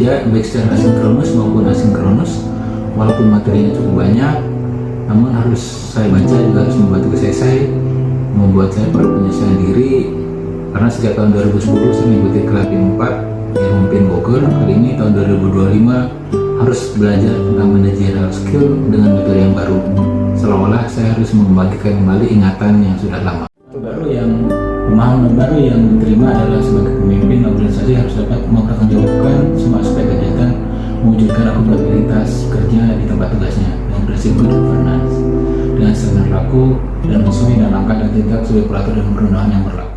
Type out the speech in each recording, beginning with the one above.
bekerja baik secara sinkronus maupun asinkronus. Walaupun materinya cukup banyak, namun harus saya baca juga harus membantu selesai, membuat saya perlu penyesuaian diri. Karena sejak tahun 2010 saya mengikuti Kelab 4 yang memimpin Bogor. Kali ini tahun 2025 harus belajar tentang managerial skill dengan metode yang baru. Seolah-olah saya harus mengembalikan kembali ingatan yang sudah lama. Pemahaman baru yang diterima adalah sebagai pemimpin organisasi harus dapat mempertanggungjawabkan semua aspek kegiatan, mewujudkan akuntabilitas kerja di tempat tugasnya dengan prinsip good governance, dengan standar laku dan sesuai dengan langkah dan tindak sesuai peraturan dan perundangan yang berlaku.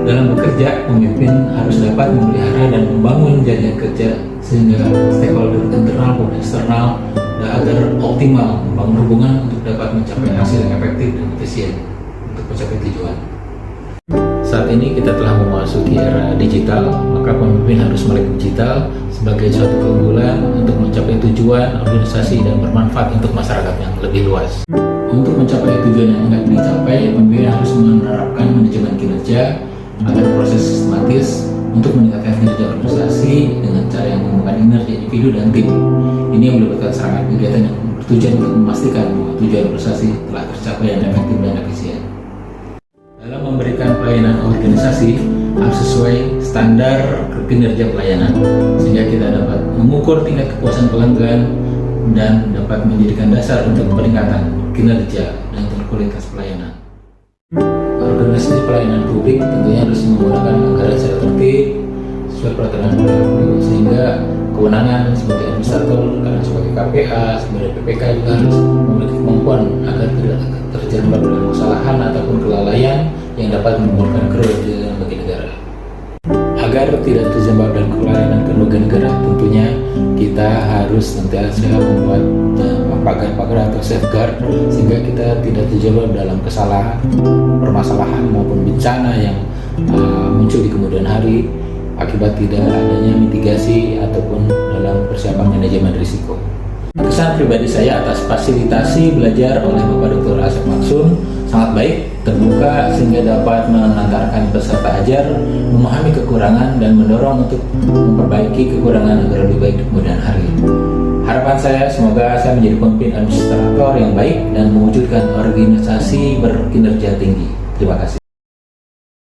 Dalam bekerja, pemimpin harus dapat memelihara dan membangun jaringan kerja sehingga stakeholder internal maupun eksternal agar optimal membangun hubungan untuk dapat mencapai hasil yang efektif dan efisien untuk mencapai tujuan. Saat ini kita telah memasuki era digital, maka pemimpin harus melek digital sebagai suatu keunggulan untuk mencapai tujuan organisasi dan bermanfaat untuk masyarakat yang lebih luas. Untuk mencapai tujuan yang hendak dicapai, pemimpin harus menerapkan manajemen kinerja agar proses sistematis untuk meningkatkan kinerja organisasi dengan cara yang menggunakan energi individu dan tim. Ini yang melibatkan serangan kegiatan yang bertujuan untuk memastikan bahwa tujuan organisasi telah tercapai dengan efektif dan efisien. Dalam memberikan pelayanan organisasi harus sesuai standar kinerja pelayanan, sehingga kita dapat mengukur tingkat kepuasan pelanggan dan dapat menjadikan dasar untuk peningkatan kinerja dan kualitas pelayanan. Organisasi pelayanan publik tentunya harus menggunakan anggaran secara tertib sesuai peraturan berlaku, sehingga kewenangan sebagai administrator, karena sebagai KPA, sebagai PPK juga harus memiliki kemampuan agar tidak terjerembab dalam kesalahan ataupun kelalaian yang dapat menimbulkan kerugian bagi negara. Agar tidak terjebak dalam kelalaian kerugian negara, tentunya kita harus senantiasa membuat pagar-pagar atau safeguard sehingga kita tidak terjebak dalam kesalahan, permasalahan maupun bencana yang muncul di kemudian hari akibat tidak adanya mitigasi ataupun dalam persiapan manajemen risiko. Kesan pribadi saya atas fasilitasi belajar oleh Bapak Dr. Asep Maksum sangat baik, terbuka sehingga dapat mengantarkan peserta ajar memahami kekurangan dan mendorong untuk memperbaiki kekurangan agar lebih baik di kemudian hari. Harapan saya semoga saya menjadi pemimpin administrator yang baik dan mewujudkan organisasi berkinerja tinggi. Terima kasih.